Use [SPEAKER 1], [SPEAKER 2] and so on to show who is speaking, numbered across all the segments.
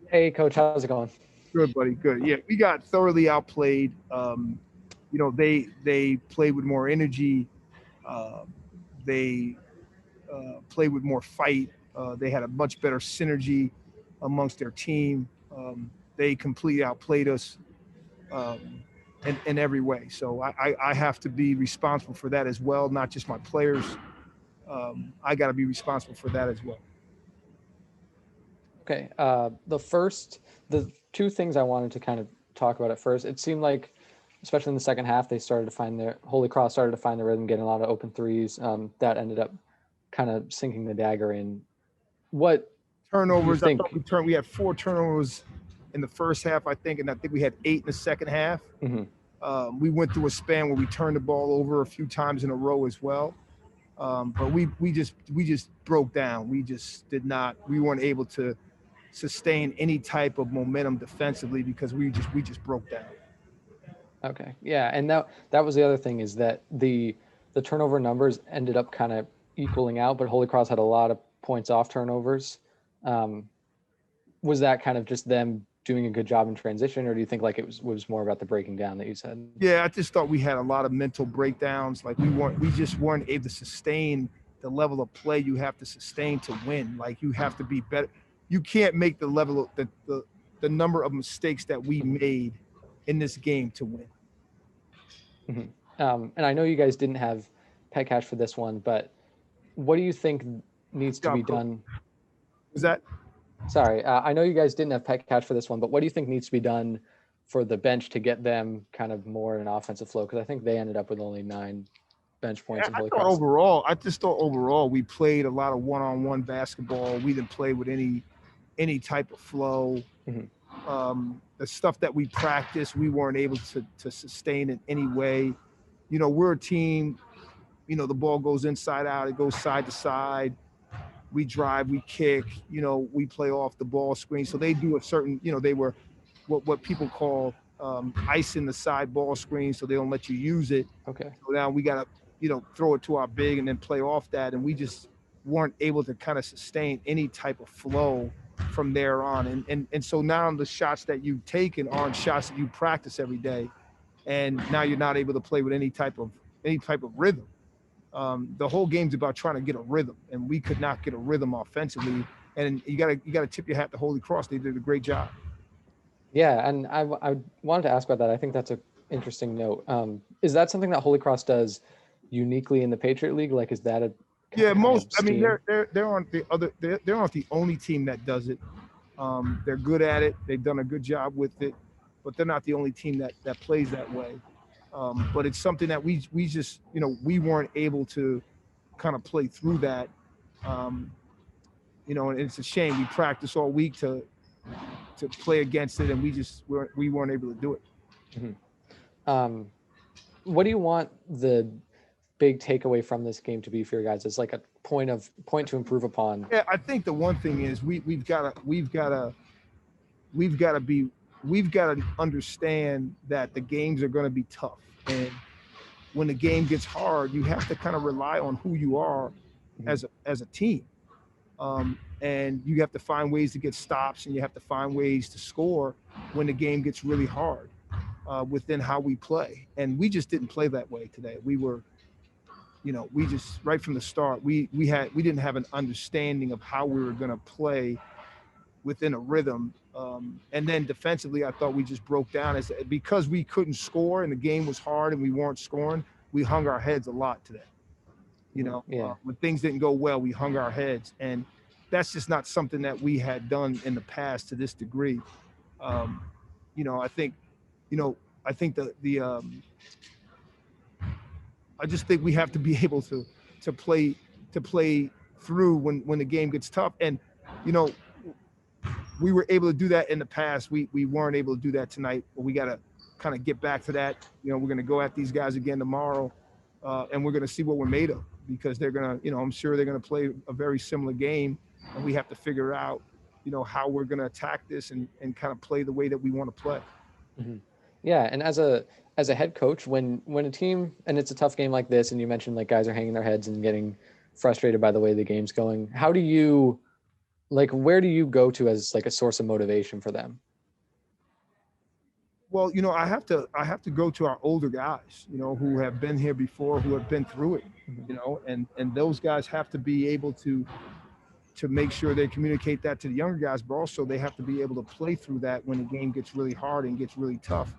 [SPEAKER 1] Hey, Coach, how's it going?
[SPEAKER 2] Good, buddy. Good. Yeah, we got thoroughly outplayed. They played with more energy. Uh, they played with more fight. They had a much better synergy amongst their team. They completely outplayed us in every way. So I have to be responsible for that as well, not just my players. I got to be responsible for that as well.
[SPEAKER 1] Okay. The two things I wanted to kind of talk about at first, it seemed like, especially in the second half, they started to find their Holy Cross started to find the rhythm, getting a lot of open threes. That ended up kind of sinking the dagger in. What do you
[SPEAKER 2] Turnovers. I thought
[SPEAKER 1] think?
[SPEAKER 2] we had four turnovers in the first half, I think, and I think we had eight in the second half.
[SPEAKER 1] Mhm.
[SPEAKER 2] We went through a span where we turned the ball over a few times in a row as well. But we just broke down. We just did not. We weren't able to sustain any type of momentum defensively because we just broke down.
[SPEAKER 1] Okay, yeah, and that was the other thing is that the turnover numbers ended up kind of equaling out, but Holy Cross had a lot of points off turnovers. Um, was that kind of just them doing a good job in transition, or do you think like it was more about the breaking down that you said?
[SPEAKER 2] Yeah, I just thought we had a lot of mental breakdowns. Like we just weren't able to sustain the level of play you have to sustain to win. Like you have to be better. You can't make the level of the number of mistakes that we
[SPEAKER 1] Mhm,
[SPEAKER 2] made in this game to win.
[SPEAKER 1] mhm. And I know you guys didn't have pet cash for this one, but what do you think needs to
[SPEAKER 2] Job,
[SPEAKER 1] be
[SPEAKER 2] coach.
[SPEAKER 1] done?
[SPEAKER 2] Was that?
[SPEAKER 1] Sorry, I know you guys didn't have pet cash for this one, but what do you think needs to be done for the bench to get them kind of more in an offensive flow? Because I think they ended up with only 9 bench points in
[SPEAKER 2] I
[SPEAKER 1] Holy
[SPEAKER 2] thought
[SPEAKER 1] Cross.
[SPEAKER 2] overall, I just thought overall we played a lot of one-on-one basketball. We didn't play with any type of flow.
[SPEAKER 1] Mhm.
[SPEAKER 2] The stuff that we practiced, we weren't able to sustain in any way. We're a team. The ball goes inside out, it goes side to side. We drive, we kick. We play off the ball screen. So they do a certain. They were what people call icing the side ball screen, so they don't let you use it.
[SPEAKER 1] Okay.
[SPEAKER 2] So now we gotta throw it to our big and then play off that, and we just weren't able to kind of sustain any type of flow from there on. And so now the shots that you've taken aren't shots that you practice every day, and now you're not able to play with any type of rhythm. The whole game's about trying to get a rhythm, and we could not get a rhythm offensively. And you gotta tip your hat to Holy Cross. They did a great job.
[SPEAKER 1] Yeah, and I wanted to ask about that. I think that's a interesting note. Is that something that Holy Cross does uniquely in the Patriot League? Like, is that a
[SPEAKER 2] Yeah,
[SPEAKER 1] kind
[SPEAKER 2] most.
[SPEAKER 1] of
[SPEAKER 2] I mean,
[SPEAKER 1] scheme?
[SPEAKER 2] they're not the only team that does it. They're good at it. They've done a good job with it, but they're not the only team that plays that way. But it's something that we just we weren't able to kind of play through that. Um, and it's a shame. We practiced all week to play against it, and we weren't able to do it.
[SPEAKER 1] Mhm. Um, what do you want the big takeaway from this game to be for your guys? It's like a point to improve upon.
[SPEAKER 2] Yeah, I think the one thing is we've got to be we've got to understand that the games are going to be tough, and when the game gets hard, you have to kind of rely on who you are
[SPEAKER 1] Mhm.
[SPEAKER 2] as a team, and you have to find ways to get stops, and you have to find ways to score when the game gets really hard within how we play. And we just didn't play that way today. We just right from the start we didn't have an understanding of how we were going to play within a rhythm. And then defensively, I thought we just broke down because we couldn't score and the game was hard and we weren't scoring. We hung our heads a lot today.
[SPEAKER 1] Mhm. Yeah.
[SPEAKER 2] When things didn't go well, we hung our heads, and that's just not something that we had done in the past to this degree. Um, I think, you know, I think I just think we have to be able to play to play through when the game gets tough. And you know, we were able to do that in the past. We weren't able to do that tonight, but we got to kind of get back to that. We're going to go at these guys again tomorrow, and we're going to see what we're made of because they're going to, I'm sure they're going to play a very similar game, and we have to figure out, how we're going to attack this and kind of play the way that we want to play.
[SPEAKER 1] Mhm. Yeah, and as a head coach, when a team and it's a tough game like this, and you mentioned like guys are hanging their heads and getting frustrated by the way the game's going, how do you Like, where do you go to as like a source of motivation for them?
[SPEAKER 2] Well, I have to go to our older guys, who have been here before, who have been through it,
[SPEAKER 1] Mhm.
[SPEAKER 2] and those guys have to be able to make sure they communicate that to the younger guys, but also they have to be able to play through that when the game gets really hard and gets really tough.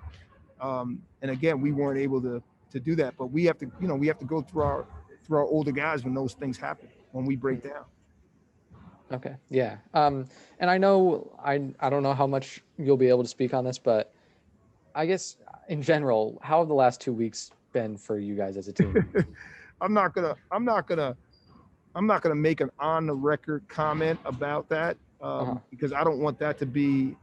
[SPEAKER 2] And again, we weren't able to do that, but we have to go through our older guys when those things happen, when we break down.
[SPEAKER 1] Okay. Yeah. And I know I don't know how much you'll be able to speak on this, but I guess in general, how have the last 2 weeks been for you guys as a team?
[SPEAKER 2] I'm not gonna I'm not gonna I'm not gonna make an on the record comment about that,
[SPEAKER 1] Uh-huh.
[SPEAKER 2] because I don't want that to be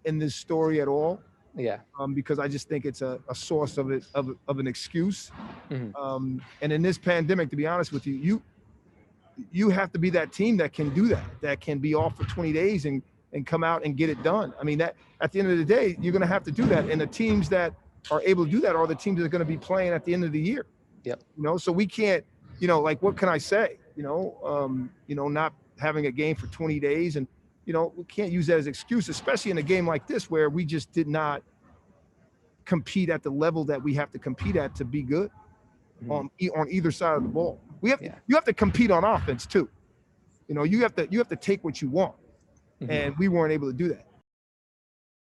[SPEAKER 2] in this story at all.
[SPEAKER 1] Yeah.
[SPEAKER 2] Because I just think it's a source of an excuse.
[SPEAKER 1] Mhm.
[SPEAKER 2] And in this pandemic, to be honest with you, you have to be that team that can do that can be off for 20 days and come out and get it done. I mean, that at the end of the day, you're going to have to do that. And the teams that are able to do that are the teams that are going to be playing at the end of the year.
[SPEAKER 1] Yep.
[SPEAKER 2] So we can't, like, what can I say? Not having a game for 20 days, and we can't use that as excuse, especially in a game like this where we just did not compete at the level that we have to compete at to be good
[SPEAKER 1] Mhm.
[SPEAKER 2] on either side of the ball.
[SPEAKER 1] Yeah.
[SPEAKER 2] You have to compete on offense too. You have to take what you want,
[SPEAKER 1] Mhm.
[SPEAKER 2] and we weren't able to do that.